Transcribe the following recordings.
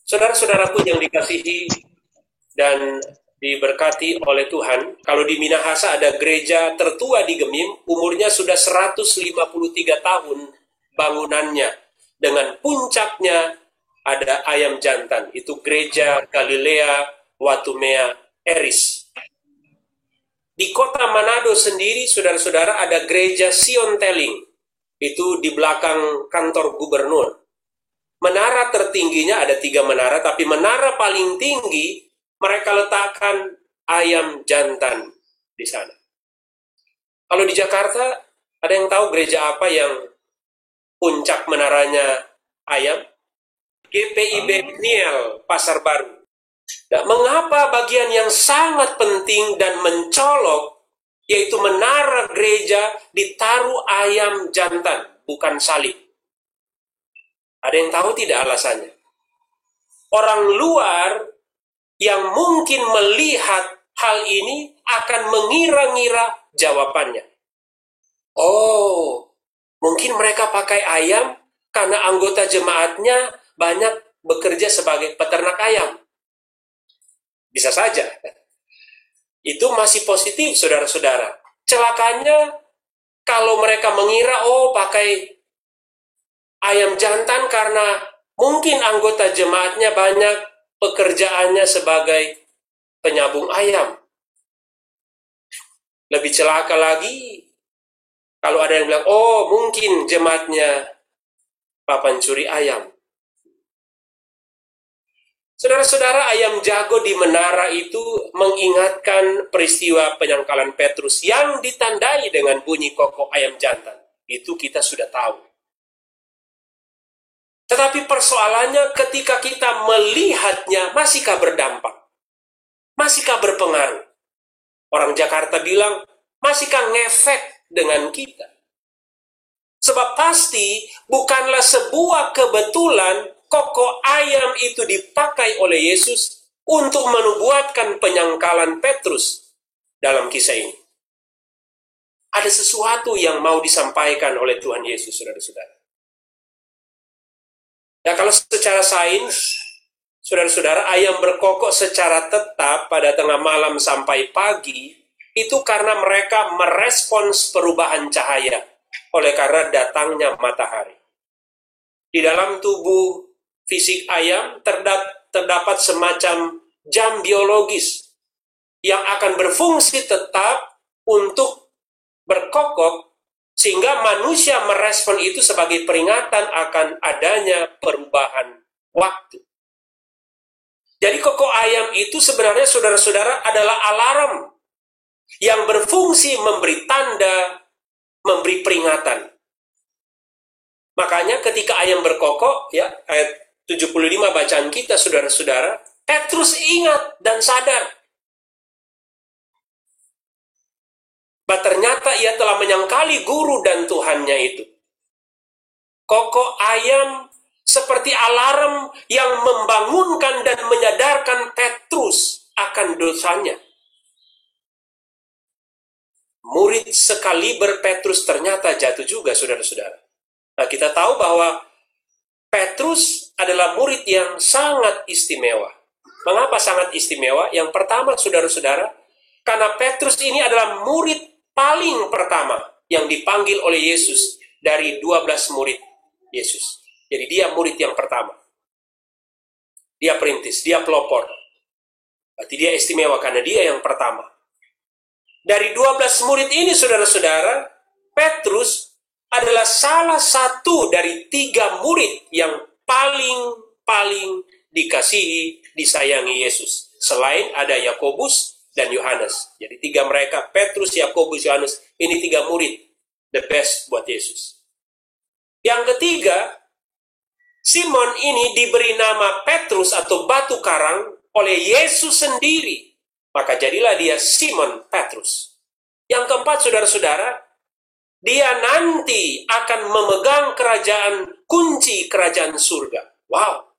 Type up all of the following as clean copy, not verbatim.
Saudara-saudaraku yang dikasihi dan diberkati oleh Tuhan, kalau di Minahasa ada gereja tertua di Gemim, umurnya sudah 153 tahun bangunannya. Dengan puncaknya ada ayam jantan, itu gereja Galilea Watumea Eris. Di kota Manado sendiri, saudara-saudara, ada gereja Sion Teling, itu di belakang kantor gubernur. Menara tertingginya ada 3 menara, tapi menara paling tinggi mereka letakkan ayam jantan di sana. Kalau di Jakarta, ada yang tahu gereja apa yang puncak menaranya ayam? GPIB Niel, Pasar Baru. Nah, mengapa bagian yang sangat penting dan mencolok, yaitu menara gereja, ditaruh ayam jantan, bukan salib? Ada yang tahu tidak alasannya? Orang luar yang mungkin melihat hal ini akan mengira-ngira jawabannya. Oh, mungkin mereka pakai ayam karena anggota jemaatnya banyak bekerja sebagai peternak ayam. Bisa saja. Itu masih positif, saudara-saudara. Celakanya, kalau mereka mengira, oh pakai ayam jantan karena mungkin anggota jemaatnya banyak pekerjaannya sebagai penyambung ayam. Lebih celaka lagi kalau ada yang bilang, oh mungkin jemaatnya pencuri ayam. Saudara-saudara, ayam jago di menara itu mengingatkan peristiwa penyangkalan Petrus yang ditandai dengan bunyi kokok ayam jantan. Itu kita sudah tahu. Tetapi persoalannya ketika kita melihatnya, masihkah berdampak? Masihkah berpengaruh? Orang Jakarta bilang, masihkah ngefek dengan kita? Sebab pasti bukanlah sebuah kebetulan kokok ayam itu dipakai oleh Yesus untuk menubuatkan penyangkalan Petrus dalam kisah ini. Ada sesuatu yang mau disampaikan oleh Tuhan Yesus, saudara-saudara. Nah, kalau secara sains, saudara-saudara, ayam berkokok secara tetap pada tengah malam sampai pagi, itu karena mereka merespons perubahan cahaya oleh karena datangnya matahari. Di dalam tubuh fisik ayam terdapat semacam jam biologis yang akan berfungsi tetap untuk berkokok, sehingga manusia merespon itu sebagai peringatan akan adanya perubahan waktu. Jadi kokok ayam itu sebenarnya, saudara-saudara, adalah alarm yang berfungsi memberi tanda, memberi peringatan. Makanya ketika ayam berkokok, ya, ayat 75 bacaan kita, saudara-saudara, Petrus ingat dan sadar bahwa ternyata ia telah menyangkali guru dan Tuhannya itu. Kokok ayam seperti alarm yang membangunkan dan menyadarkan Petrus akan dosanya. Murid sekaliber Petrus ternyata jatuh juga, saudara-saudara. Nah, kita tahu bahwa Petrus adalah murid yang sangat istimewa. Mengapa sangat istimewa? Yang pertama, saudara-saudara, karena Petrus ini adalah murid paling pertama yang dipanggil oleh Yesus dari 12 murid Yesus. Jadi dia murid yang pertama. Dia perintis, dia pelopor. Berarti dia istimewa karena dia yang pertama. Dari 12 murid ini, saudara-saudara, Petrus adalah salah satu dari 3 murid yang paling dikasihi, disayangi Yesus. Selain ada Yakobus dan Yohanes. Jadi 3 mereka, Petrus, Yakobus, Yohanes, ini 3 murid, the best buat Yesus. Yang ketiga, Simon ini diberi nama Petrus atau batu karang oleh Yesus sendiri. Maka jadilah dia Simon Petrus. Yang keempat, saudara-saudara, dia nanti akan memegang kunci kerajaan surga. Wow.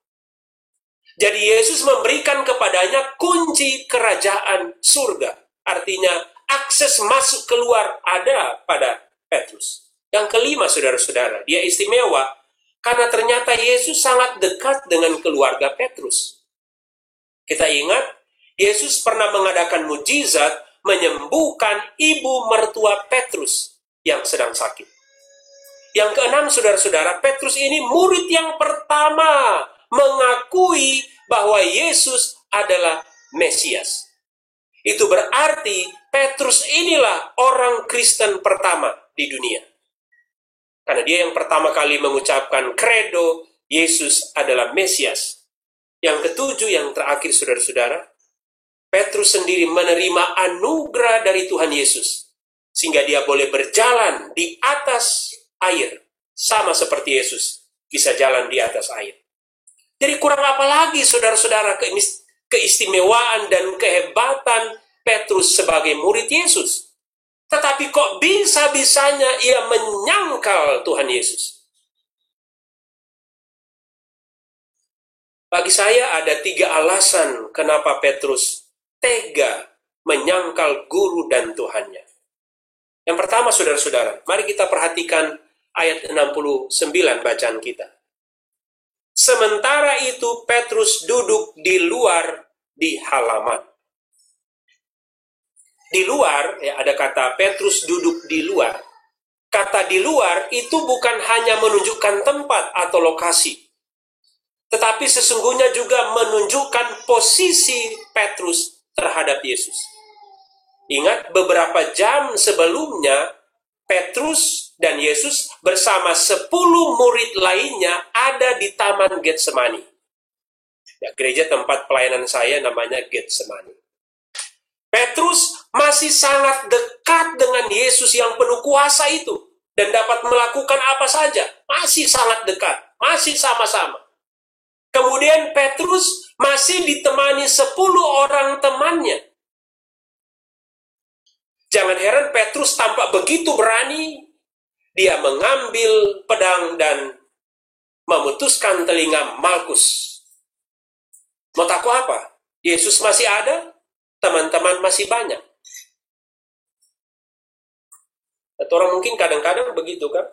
Jadi Yesus memberikan kepadanya kunci kerajaan surga. Artinya akses masuk keluar ada pada Petrus. Yang kelima, saudara-saudara, dia istimewa Karena ternyata Yesus sangat dekat dengan keluarga Petrus. Kita ingat, Yesus pernah mengadakan mujizat menyembuhkan ibu mertua Petrus yang sedang sakit. Yang keenam, saudara-saudara, Petrus ini murid yang pertama mengakui bahwa Yesus adalah Mesias. Itu berarti Petrus inilah orang Kristen pertama di dunia. Karena dia yang pertama kali mengucapkan credo, Yesus adalah Mesias. Yang ketujuh, yang terakhir, saudara-saudara, Petrus sendiri menerima anugerah dari Tuhan Yesus. Sehingga dia boleh berjalan di atas air. Sama seperti Yesus bisa jalan di atas air. Jadi kurang apa lagi, saudara-saudara, keistimewaan dan kehebatan Petrus sebagai murid Yesus. Tetapi kok bisa-bisanya ia menyangkal Tuhan Yesus? Bagi saya ada 3 alasan kenapa Petrus tega menyangkal guru dan Tuhannya. Yang pertama, saudara-saudara, mari kita perhatikan ayat 69 bacaan kita. Sementara itu Petrus duduk di luar di halaman. Di luar, ya ada kata Petrus duduk di luar. Kata di luar itu bukan hanya menunjukkan tempat atau lokasi, tetapi sesungguhnya juga menunjukkan posisi Petrus terhadap Yesus. Ingat, beberapa jam sebelumnya, Petrus dan Yesus bersama 10 murid lainnya ada di Taman Getsemani. Ya, gereja tempat pelayanan saya namanya Getsemani. Petrus masih sangat dekat dengan Yesus yang penuh kuasa itu dan dapat melakukan apa saja. Masih sangat dekat, masih sama-sama. Kemudian Petrus masih ditemani 10 orang temannya. Jangan heran Petrus tampak begitu berani. Dia mengambil pedang dan memutuskan telinga Malkus. Mau takut apa? Yesus masih ada, teman-teman masih banyak. Atau orang mungkin kadang-kadang begitu kan?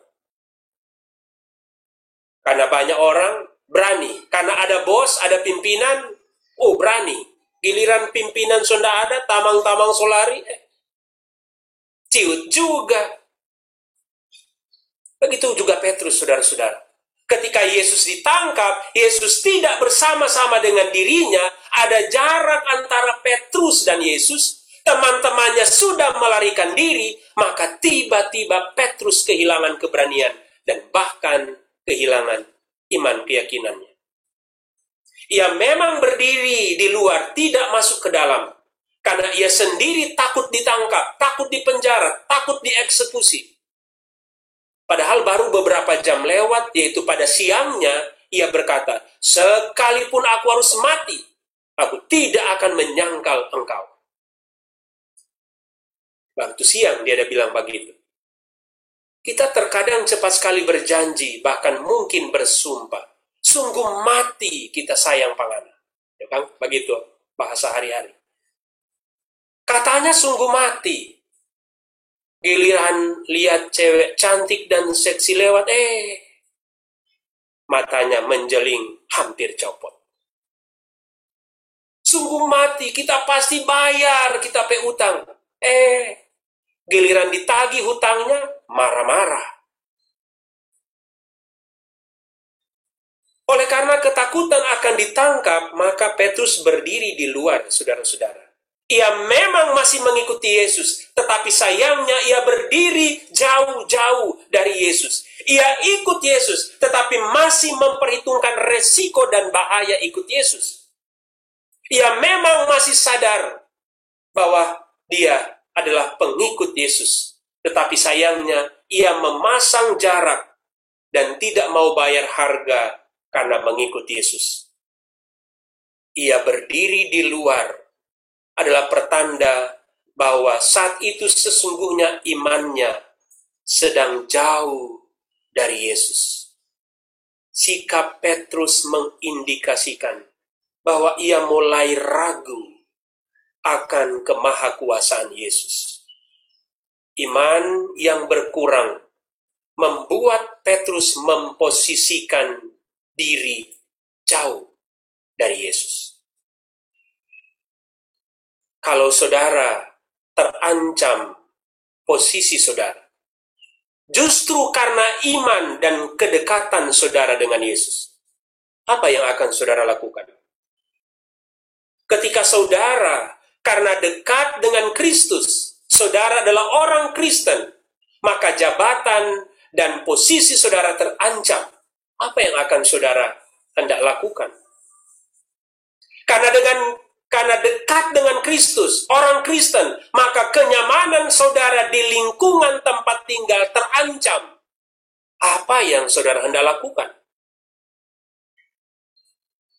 Karena banyak orang berani. Karena ada bos, ada pimpinan, berani. Giliran pimpinan sudah ada, tamang-tamang solari, ciut juga. Begitu juga Petrus, saudara-saudara. Ketika Yesus ditangkap, Yesus tidak bersama-sama dengan dirinya, ada jarak antara Petrus dan Yesus, teman-temannya sudah melarikan diri, maka tiba-tiba Petrus kehilangan keberanian dan bahkan kehilangan iman keyakinannya. Ia memang berdiri di luar, tidak masuk ke dalam, karena ia sendiri takut ditangkap, takut dipenjara, takut dieksekusi. Padahal baru beberapa jam lewat, yaitu pada siangnya, ia berkata, sekalipun aku harus mati, aku tidak akan menyangkal engkau. Waktu siang dia ada bilang begitu. Kita terkadang cepat sekali berjanji, bahkan mungkin bersumpah. Sungguh mati kita sayang pangana. Ya kan? Begitu bahasa hari-hari. Katanya sungguh mati. Giliran lihat cewek cantik dan seksi lewat, matanya menjeling hampir copot. Sungguh mati, kita pasti bayar, kita pe utang. Giliran ditagih hutangnya, marah-marah. Oleh karena ketakutan akan ditangkap, maka Petrus berdiri di luar, saudara-saudara. Ia memang masih mengikuti Yesus, tetapi sayangnya ia berdiri jauh-jauh dari Yesus. Ia ikut Yesus, tetapi masih memperhitungkan resiko dan bahaya ikut Yesus. Ia memang masih sadar bahwa dia adalah pengikut Yesus, tetapi sayangnya ia memasang jarak dan tidak mau bayar harga karena mengikuti Yesus. Ia berdiri di luar adalah pertanda bahwa saat itu sesungguhnya imannya sedang jauh dari Yesus. Sikap Petrus mengindikasikan bahwa ia mulai ragu akan kemahakuasaan Yesus. Iman yang berkurang membuat Petrus memposisikan diri jauh dari Yesus. Kalau saudara terancam posisi saudara, justru karena iman dan kedekatan saudara dengan Yesus, apa yang akan saudara lakukan? Ketika saudara karena dekat dengan Kristus, saudara adalah orang Kristen, maka jabatan dan posisi saudara terancam. Apa yang akan saudara hendak lakukan? Karena dekat dengan Kristus, orang Kristen, maka kenyamanan saudara di lingkungan tempat tinggal terancam. Apa yang saudara hendak lakukan?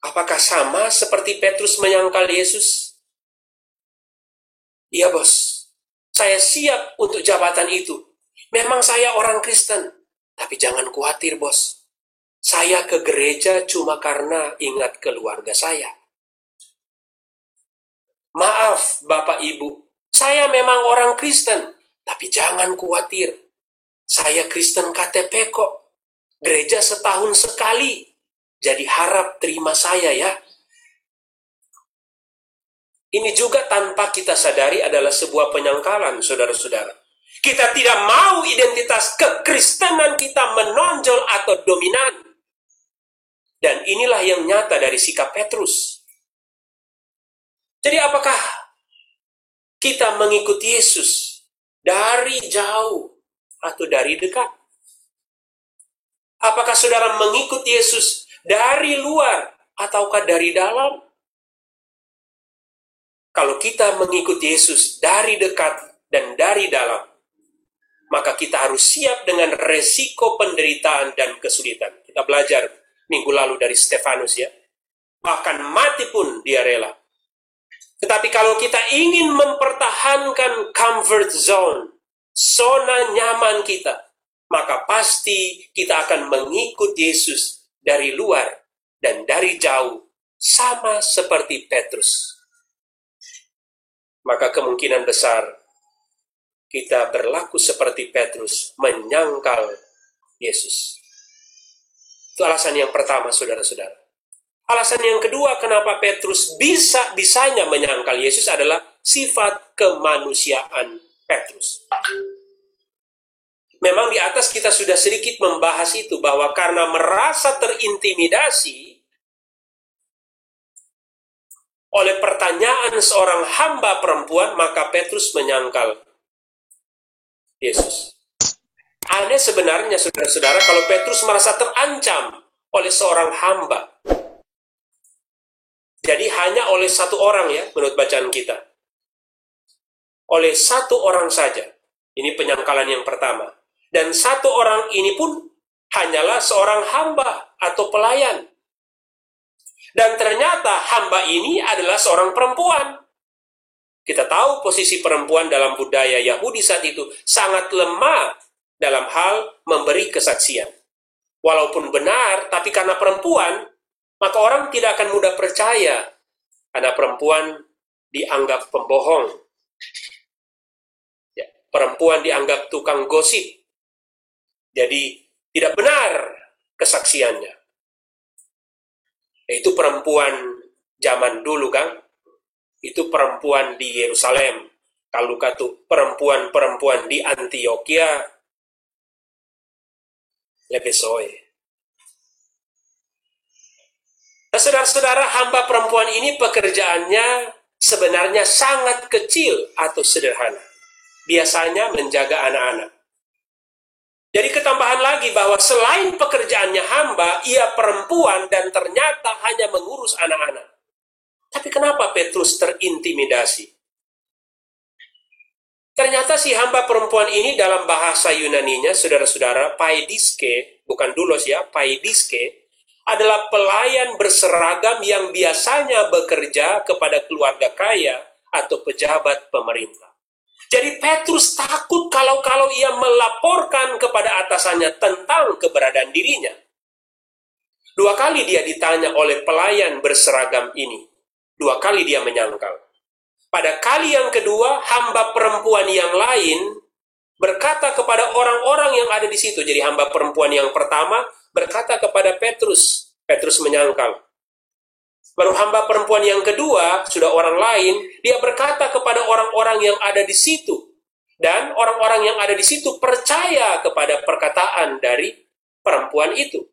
Apakah sama seperti Petrus menyangkal Yesus? Iya bos, saya siap untuk jabatan itu. Memang saya orang Kristen, tapi jangan khawatir bos. Saya ke gereja cuma karena ingat keluarga saya. Maaf Bapak Ibu, saya memang orang Kristen, tapi jangan khawatir. Saya Kristen KTP kok. Gereja setahun sekali. Jadi harap terima saya ya. Ini juga tanpa kita sadari adalah sebuah penyangkalan, saudara-saudara. Kita tidak mau identitas kekristenan kita menonjol atau dominan. Dan inilah yang nyata dari sikap Petrus. Jadi apakah kita mengikuti Yesus dari jauh atau dari dekat? Apakah saudara mengikuti Yesus dari luar ataukah dari dalam? Kalau kita mengikuti Yesus dari dekat dan dari dalam, maka kita harus siap dengan resiko penderitaan dan kesulitan. Kita belajar minggu lalu dari Stefanus ya. Bahkan mati pun dia rela. Tetapi kalau kita ingin mempertahankan comfort zone, zona nyaman kita, maka pasti kita akan mengikuti Yesus dari luar dan dari jauh, sama seperti Petrus. Maka kemungkinan besar kita berlaku seperti Petrus, menyangkal Yesus. Itu alasan yang pertama, saudara-saudara. Alasan yang kedua kenapa Petrus bisanya menyangkal Yesus adalah sifat kemanusiaan Petrus. Memang di atas kita sudah sedikit membahas itu, bahwa karena merasa terintimidasi oleh pertanyaan seorang hamba perempuan, maka Petrus menyangkal Yesus. Aneh sebenarnya, saudara-saudara, kalau Petrus merasa terancam oleh seorang hamba. Jadi hanya oleh satu orang ya, menurut bacaan kita. Oleh satu orang saja. Ini penyangkalan yang pertama. Dan satu orang ini pun hanyalah seorang hamba atau pelayan. Dan ternyata hamba ini adalah seorang perempuan. Kita tahu posisi perempuan dalam budaya Yahudi saat itu sangat lemah dalam hal memberi kesaksian. Walaupun benar, tapi karena perempuan, maka orang tidak akan mudah percaya. Karena perempuan dianggap pembohong. Ya, perempuan dianggap tukang gosip. Jadi tidak benar kesaksiannya. Itu perempuan zaman dulu kan. Itu perempuan di Yerusalem. Kalau kata perempuan-perempuan di Antioquia, lebih soe. Nah, saudara-saudara, hamba perempuan ini pekerjaannya sebenarnya sangat kecil atau sederhana. Biasanya menjaga anak-anak. Jadi ketambahan lagi bahwa selain pekerjaannya hamba, ia perempuan dan ternyata hanya mengurus anak-anak. Tapi kenapa Petrus terintimidasi? Ternyata si hamba perempuan ini dalam bahasa Yunaninya, saudara-saudara, paidiske, bukan doulos ya, paidiske, adalah pelayan berseragam yang biasanya bekerja kepada keluarga kaya atau pejabat pemerintah. Jadi Petrus takut kalau ia melaporkan kepada atasannya tentang keberadaan dirinya. 2 kali dia ditanya oleh pelayan berseragam ini. 2 kali dia menyangkal. Pada kali yang kedua, hamba perempuan yang lain berkata kepada orang-orang yang ada di situ. Jadi hamba perempuan yang pertama berkata kepada Petrus. Petrus menyangkal. Baru hamba perempuan yang kedua, sudah orang lain, dia berkata kepada orang-orang yang ada di situ. Dan orang-orang yang ada di situ percaya kepada perkataan dari perempuan itu.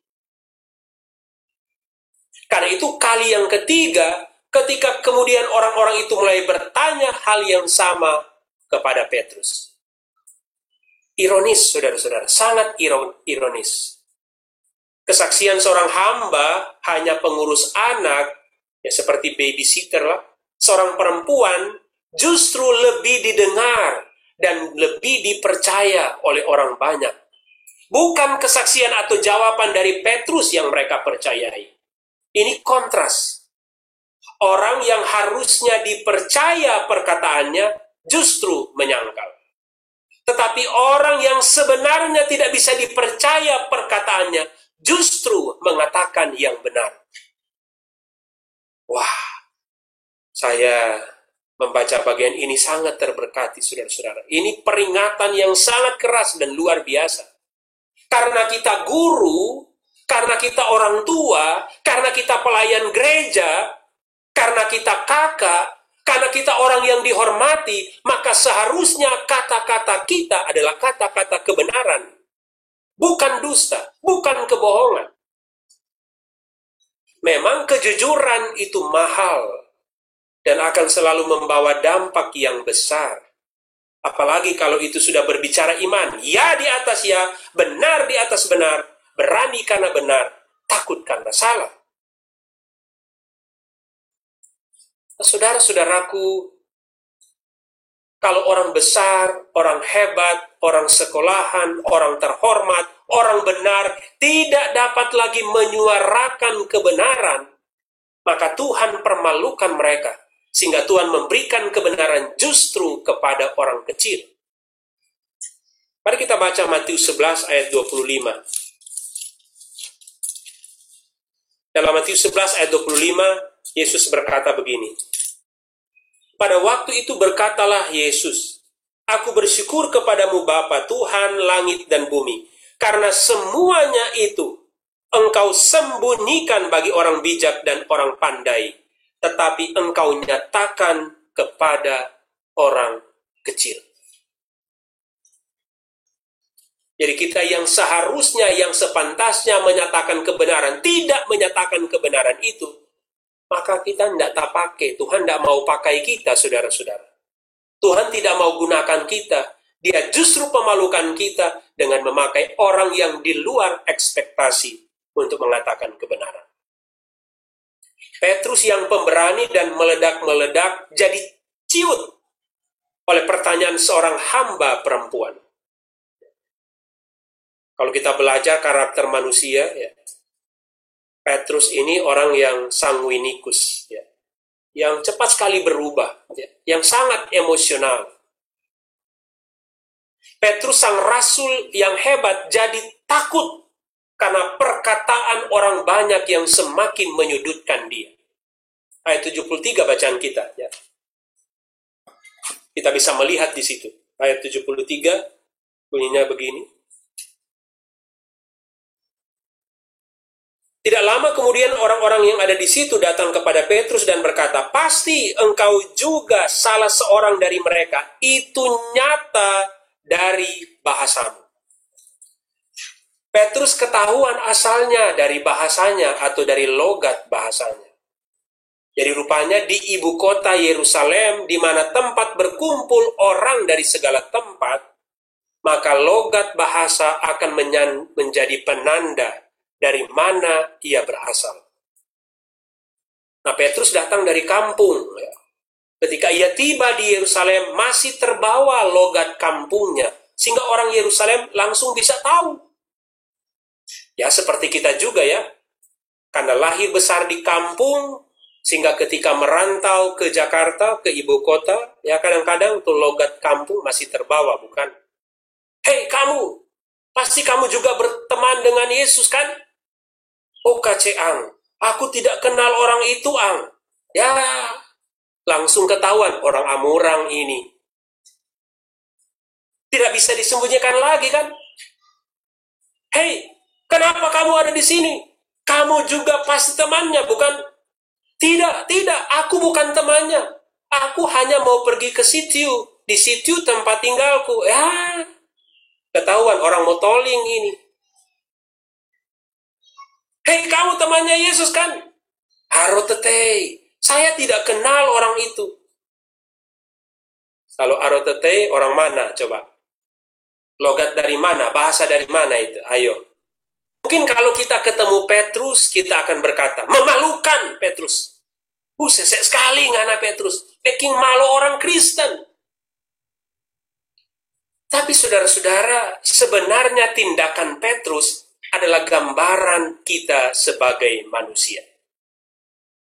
Karena itu kali yang ketiga, ketika kemudian orang-orang itu mulai bertanya hal yang sama kepada Petrus. Ironis, saudara-saudara, sangat ironis. Kesaksian seorang hamba, hanya pengurus anak, ya seperti babysitter lah, seorang perempuan justru lebih didengar dan lebih dipercaya oleh orang banyak. Bukan kesaksian atau jawaban dari Petrus yang mereka percayai. Ini kontras. Orang yang harusnya dipercaya perkataannya justru menyangkal. Tetapi orang yang sebenarnya tidak bisa dipercaya perkataannya justru mengatakan yang benar. Wah, saya membaca bagian ini sangat terberkati, saudara-saudara. Ini peringatan yang sangat keras dan luar biasa. Karena kita guru, karena kita orang tua, karena kita pelayan gereja, karena kita kakak, karena kita orang yang dihormati, maka seharusnya kata-kata kita adalah kata-kata kebenaran. Bukan dusta, bukan kebohongan. Memang kejujuran itu mahal dan akan selalu membawa dampak yang besar. Apalagi kalau itu sudah berbicara iman. Ya di atas ya, benar di atas benar, berani karena benar, takut karena salah. Saudara-saudaraku, kalau orang besar, orang hebat, orang sekolahan, orang terhormat, orang benar, tidak dapat lagi menyuarakan kebenaran, maka Tuhan permalukan mereka, sehingga Tuhan memberikan kebenaran justru kepada orang kecil. Mari kita baca Matius 11 ayat 25. Dalam Matius 11 ayat 25, Yesus berkata begini. Pada waktu itu berkatalah Yesus, Aku bersyukur kepadamu Bapa, Tuhan langit dan bumi, karena semuanya itu Engkau sembunyikan bagi orang bijak dan orang pandai, tetapi Engkau nyatakan kepada orang kecil. Jadi kita yang seharusnya, yang sepantasnya menyatakan kebenaran, tidak menyatakan kebenaran itu, maka kita tidak tak pakai. Tuhan tidak mau pakai kita, saudara-saudara. Tuhan tidak mau gunakan kita. Dia justru memalukan kita dengan memakai orang yang di luar ekspektasi untuk mengatakan kebenaran. Petrus yang pemberani dan meledak-meledak jadi ciut oleh pertanyaan seorang hamba perempuan. Kalau kita belajar karakter manusia, ya, Petrus ini orang yang sanguinikus, ya, yang cepat sekali berubah, ya, yang sangat emosional. Petrus sang rasul yang hebat jadi takut karena perkataan orang banyak yang semakin menyudutkan dia. Ayat 73 bacaan kita. Ya. Kita bisa melihat di situ. Ayat 73 bunyinya begini. Tidak lama kemudian orang-orang yang ada di situ datang kepada Petrus dan berkata, pasti engkau juga salah seorang dari mereka. Itu nyata dari bahasamu. Petrus ketahuan asalnya dari bahasanya atau dari logat bahasanya. Jadi rupanya di ibu kota Yerusalem, di mana tempat berkumpul orang dari segala tempat, maka logat bahasa akan menjadi penanda dari mana ia berasal. Nah, Petrus datang dari kampung. Ketika ia tiba di Yerusalem, masih terbawa logat kampungnya, sehingga orang Yerusalem langsung bisa tahu. Ya, seperti kita juga ya, karena lahir besar di kampung, sehingga ketika merantau ke Jakarta, ke ibu kota, ya kadang-kadang tuh logat kampung masih terbawa, bukan? Hei kamu, pasti kamu juga berteman dengan Yesus kan? Oh Kak Ang, aku tidak kenal orang itu Ang. Ya, langsung ketahuan orang Amurang ini. Tidak bisa disembunyikan lagi kan? Hei, kenapa kamu ada di sini? Kamu juga pasti temannya, bukan? Tidak, tidak, aku bukan temannya. Aku hanya mau pergi ke situ. Di situ tempat tinggalku. Ya, ketahuan orang mau tolling ini. Hei, kamu temannya Yesus kan? Arotetei, saya tidak kenal orang itu. Kalau arotetei, orang mana coba? Logat dari mana? Bahasa dari mana itu? Ayo. Mungkin kalau kita ketemu Petrus, kita akan berkata, memalukan Petrus. Sesek sekali ngana Petrus. Making malu orang Kristen. Tapi saudara-saudara, sebenarnya tindakan Petrus adalah gambaran kita sebagai manusia.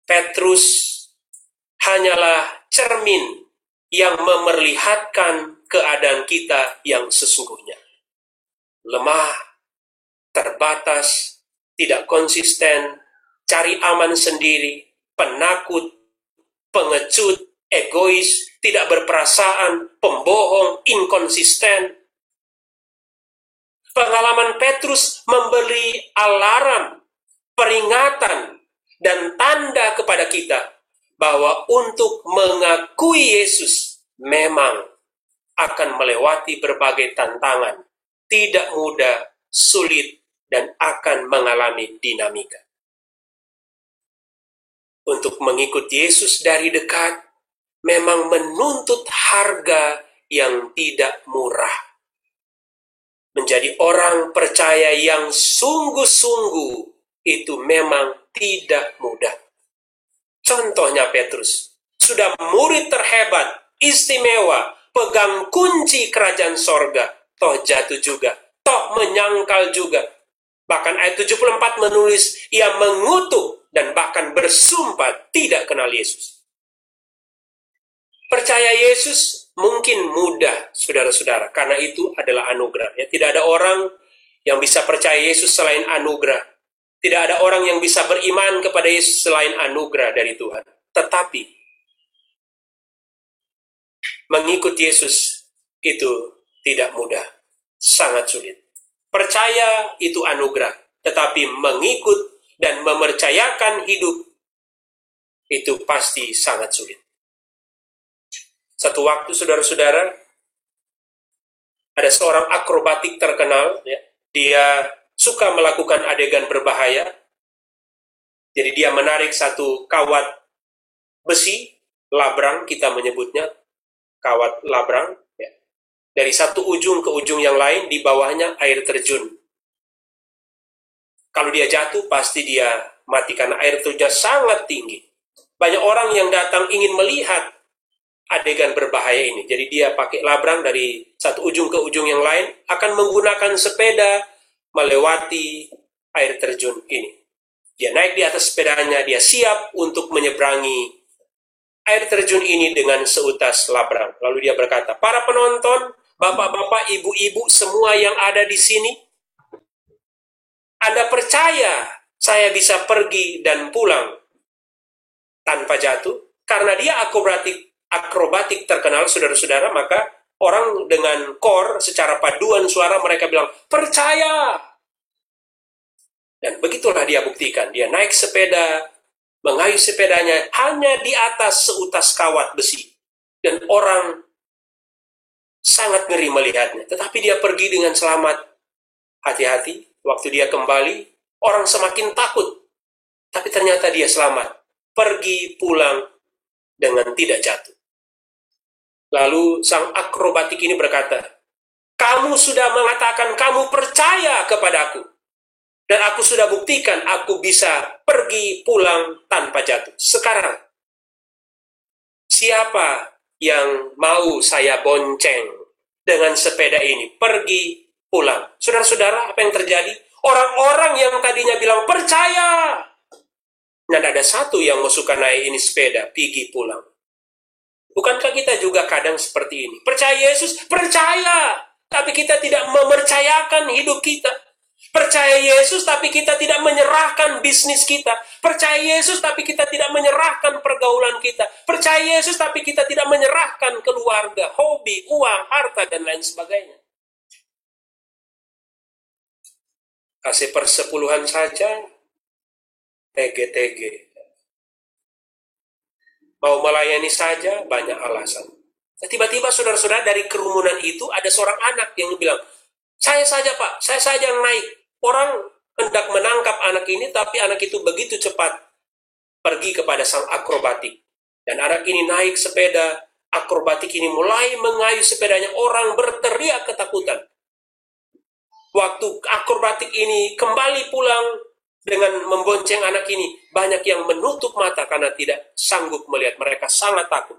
Petrus hanyalah cermin yang memperlihatkan keadaan kita yang sesungguhnya. Lemah, terbatas, tidak konsisten, cari aman sendiri, penakut, pengecut, egois, tidak berperasaan, pembohong, inkonsisten. Pengalaman Petrus memberi alarm, peringatan, dan tanda kepada kita bahwa untuk mengakui Yesus memang akan melewati berbagai tantangan, tidak mudah, sulit, dan akan mengalami dinamika. Untuk mengikuti Yesus dari dekat memang menuntut harga yang tidak murah. Menjadi orang percaya yang sungguh-sungguh itu memang tidak mudah. Contohnya Petrus, sudah murid terhebat, istimewa, pegang kunci kerajaan sorga, toh jatuh juga, toh menyangkal juga. Bahkan ayat 74 menulis, ia mengutuk dan bahkan bersumpah tidak kenal Yesus. Percaya Yesus mungkin mudah, saudara-saudara, karena itu adalah anugerah. Ya, tidak ada orang yang bisa percaya Yesus selain anugerah. Tidak ada orang yang bisa beriman kepada Yesus selain anugerah dari Tuhan. Tetapi, mengikuti Yesus itu tidak mudah, sangat sulit. Percaya itu anugerah, tetapi mengikut dan mempercayakan hidup itu pasti sangat sulit. Satu waktu, saudara-saudara, ada seorang akrobatik terkenal, ya, dia suka melakukan adegan berbahaya. Jadi dia menarik satu kawat besi, labrang kita menyebutnya, kawat labrang, ya, dari satu ujung ke ujung yang lain, di bawahnya air terjun. Kalau dia jatuh, pasti dia mati karena air terjunnya sangat tinggi. Banyak orang yang datang ingin melihat adegan berbahaya ini. Jadi dia pakai labrang dari satu ujung ke ujung yang lain, akan menggunakan sepeda melewati air terjun ini. Dia naik di atas sepedanya, dia siap untuk menyeberangi air terjun ini dengan seutas labrang. Lalu dia berkata, para penonton, bapak-bapak, ibu-ibu, semua yang ada di sini, Anda percaya saya bisa pergi dan pulang tanpa jatuh? Karena dia akrobatik terkenal, saudara-saudara, maka orang dengan kor secara paduan suara mereka bilang, percaya. Dan begitulah dia buktikan. Dia naik sepeda, mengayuh sepedanya hanya di atas seutas kawat besi. Dan orang sangat ngeri melihatnya. Tetapi dia pergi dengan selamat. Hati-hati, waktu dia kembali, orang semakin takut. Tapi ternyata dia selamat. Pergi pulang dengan tidak jatuh. Lalu sang akrobatik ini berkata, kamu sudah mengatakan kamu percaya kepadaku. Dan aku sudah buktikan aku bisa pergi pulang tanpa jatuh. Sekarang, siapa yang mau saya bonceng dengan sepeda ini? Pergi pulang. Saudara-saudara, apa yang terjadi? Orang-orang yang tadinya bilang percaya. Dan ada satu yang mau suka naik ini sepeda, pergi pulang. Bukankah kita juga kadang seperti ini? Percaya Yesus, percaya. Tapi kita tidak mempercayakan hidup kita. Percaya Yesus tapi kita tidak menyerahkan bisnis kita. Percaya Yesus tapi kita tidak menyerahkan pergaulan kita. Percaya Yesus tapi kita tidak menyerahkan keluarga, hobi, uang, harta, dan lain sebagainya. Kasih persepuluhan saja, tege-tege. Mau melayani saja, banyak alasan. Tiba-tiba saudara-saudara dari kerumunan itu ada seorang anak yang bilang, saya saja Pak, saya saja yang naik. Orang hendak menangkap anak ini, tapi anak itu begitu cepat pergi kepada sang akrobatik. Dan anak ini naik sepeda, akrobatik ini mulai mengayuh sepedanya, orang berteriak ketakutan. Waktu akrobatik ini kembali pulang dengan membonceng anak ini, banyak yang menutup mata karena tidak sanggup melihat, mereka sangat takut.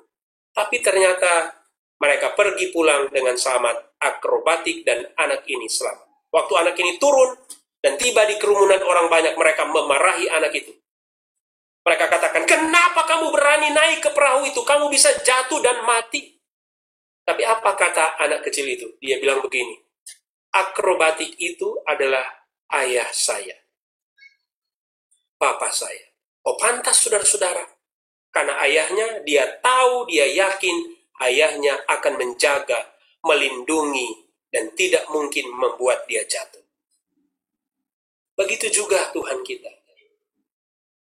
Tapi ternyata mereka pergi pulang dengan selamat, akrobatik dan anak ini selamat. Waktu anak ini turun dan tiba di kerumunan orang banyak, mereka memarahi anak itu. Mereka katakan, kenapa kamu berani naik ke perahu itu? Kamu bisa jatuh dan mati. Tapi apa kata anak kecil itu? Dia bilang begini, akrobatik itu adalah ayah saya, papa saya. Oh pantas saudara-saudara. Karena ayahnya, dia tahu, dia yakin ayahnya akan menjaga, melindungi, dan tidak mungkin membuat dia jatuh. Begitu juga Tuhan kita.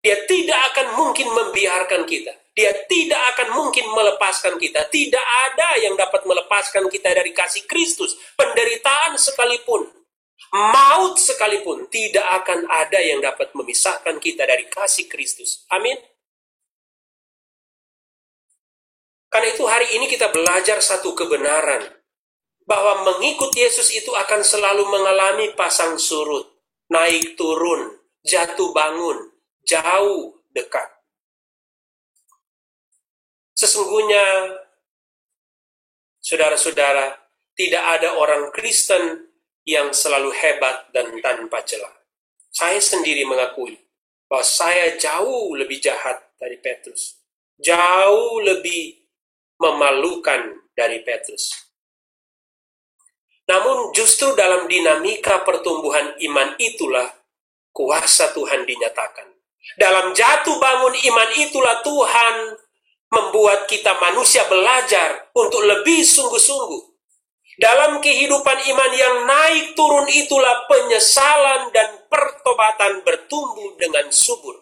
Dia tidak akan mungkin membiarkan kita. Dia tidak akan mungkin melepaskan kita. Tidak ada yang dapat melepaskan kita dari kasih Kristus. Penderitaan sekalipun, maut sekalipun, tidak akan ada yang dapat memisahkan kita dari kasih Kristus. Amin. Karena itu hari ini kita belajar satu kebenaran, bahwa mengikut Yesus itu akan selalu mengalami pasang surut, naik turun, jatuh bangun, jauh dekat. Sesungguhnya, saudara-saudara, tidak ada orang Kristen yang selalu hebat dan tanpa celah. Saya sendiri mengakui bahwa saya jauh lebih jahat dari Petrus, jauh lebih memalukan dari Petrus. Namun justru dalam dinamika pertumbuhan iman itulah kuasa Tuhan dinyatakan. Dalam jatuh bangun iman itulah Tuhan membuat kita manusia belajar untuk lebih sungguh-sungguh. Dalam kehidupan iman yang naik turun itulah penyesalan dan pertobatan bertumbuh dengan subur.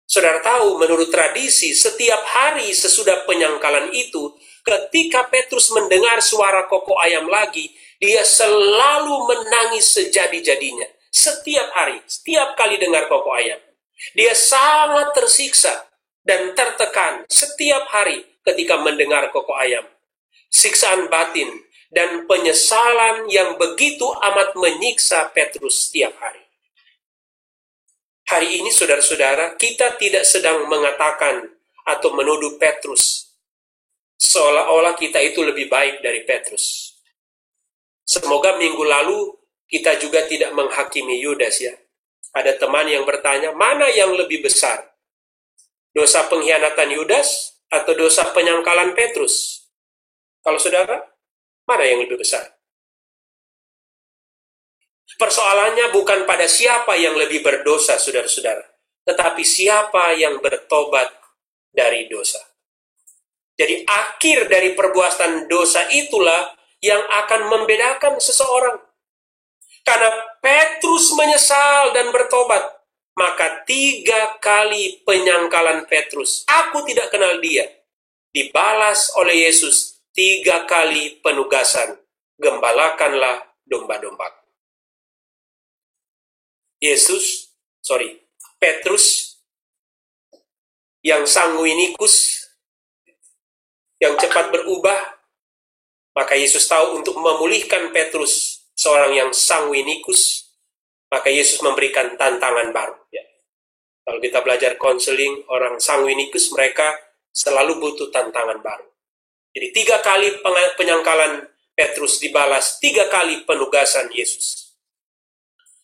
Saudara tahu, menurut tradisi, setiap hari sesudah penyangkalan itu, ketika Petrus mendengar suara kokok ayam lagi, dia selalu menangis sejadi-jadinya. Setiap hari, setiap kali dengar kokok ayam. Dia sangat tersiksa dan tertekan setiap hari ketika mendengar kokok ayam. Siksaan batin dan penyesalan yang begitu amat menyiksa Petrus setiap hari. Hari ini, saudara-saudara, kita tidak sedang mengatakan atau menuduh Petrus seolah-olah kita itu lebih baik dari Petrus. Semoga minggu lalu kita juga tidak menghakimi Yudas ya. Ada teman yang bertanya, mana yang lebih besar? Dosa pengkhianatan Yudas atau dosa penyangkalan Petrus? Kalau saudara, mana yang lebih besar? Persoalannya bukan pada siapa yang lebih berdosa, saudara-saudara, tetapi siapa yang bertobat dari dosa. Jadi akhir dari perbuatan dosa itulah yang akan membedakan seseorang. Karena Petrus menyesal dan bertobat, maka 3 kali penyangkalan Petrus, aku tidak kenal dia, dibalas oleh Yesus 3 kali penugasan, gembalakanlah domba-dombaku. Petrus yang sanguinikus, yang cepat berubah, maka Yesus tahu untuk memulihkan Petrus, seorang yang sanguinikus, maka Yesus memberikan tantangan baru. Ya. Kalau kita belajar konseling, orang sanguinikus mereka selalu butuh tantangan baru. Jadi 3 kali penyangkalan Petrus dibalas, 3 kali penugasan Yesus.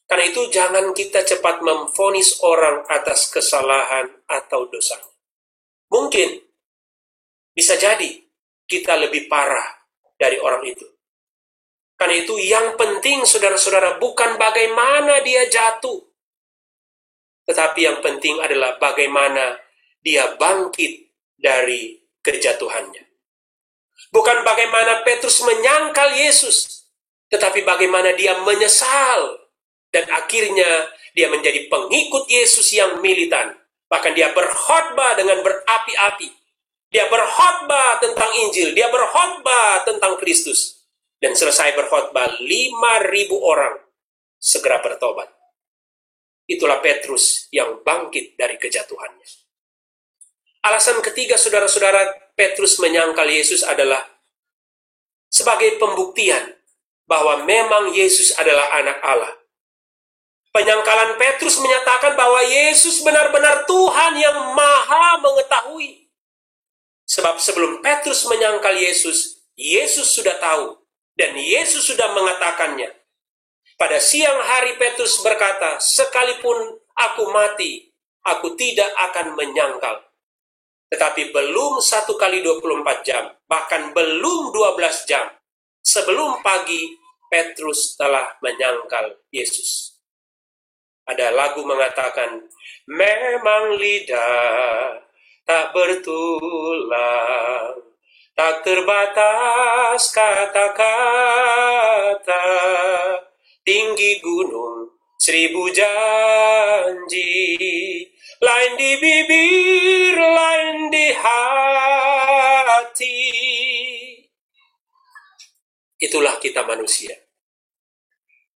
Karena itu jangan kita cepat memvonis orang atas kesalahan atau dosanya. Mungkin bisa jadi kita lebih parah dari orang itu. Karena itu yang penting saudara-saudara bukan bagaimana dia jatuh, tetapi yang penting adalah bagaimana dia bangkit dari kejatuhannya. Bukan bagaimana Petrus menyangkal Yesus, tetapi bagaimana dia menyesal. Dan akhirnya dia menjadi pengikut Yesus yang militan. Bahkan dia berkhotbah dengan berapi-api. Dia berkhotbah tentang Injil. Dia berkhotbah tentang Kristus. Dan selesai berkhotbah, 5.000 orang segera bertobat. Itulah Petrus yang bangkit dari kejatuhannya. Alasan ketiga, saudara-saudara, Petrus menyangkal Yesus adalah sebagai pembuktian bahwa memang Yesus adalah anak Allah. Penyangkalan Petrus menyatakan bahwa Yesus benar-benar Tuhan yang maha mengetahui. Sebab sebelum Petrus menyangkal Yesus, Yesus sudah tahu. Dan Yesus sudah mengatakannya. Pada siang hari Petrus berkata, sekalipun aku mati, aku tidak akan menyangkal. Tetapi belum 1 kali 24 jam, bahkan belum 12 jam, sebelum pagi, Petrus telah menyangkal Yesus. Ada lagu mengatakan, memang lidah tak bertulang, tak terbatas kata-kata, tinggi gunung 1000 janji, lain di bibir, lain di hati. Itulah kita manusia.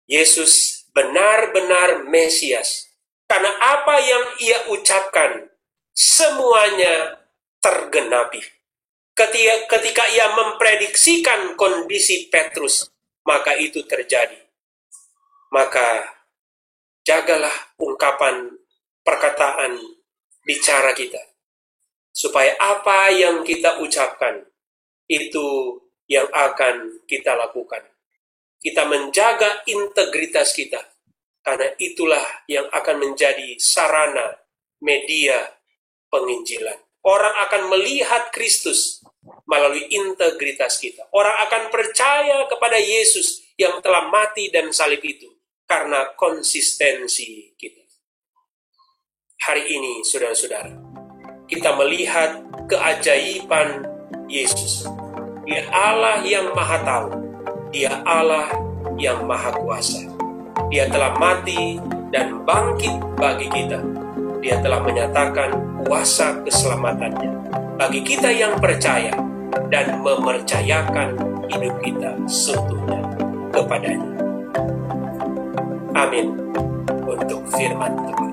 Yesus benar-benar Mesias. Karena apa yang ia ucapkan, semuanya tergenapi. Ketika ia memprediksikan kondisi Petrus, maka itu terjadi. Maka jagalah ungkapan perkataan bicara kita. Supaya apa yang kita ucapkan, itu yang akan kita lakukan. Kita menjaga integritas kita, karena itulah yang akan menjadi sarana media penginjilan. Orang akan melihat Kristus melalui integritas kita. Orang akan percaya kepada Yesus yang telah mati dan salib itu, karena konsistensi kita. Hari ini, saudara-saudara, kita melihat keajaiban Yesus. Dia Allah yang maha tahu. Dia Allah yang maha kuasa. Dia telah mati dan bangkit bagi kita. Dia telah menyatakan kuasa keselamatannya bagi kita yang percaya dan mempercayakan hidup kita seutuhnya kepadanya. Amin. Untuk firman Tuhan.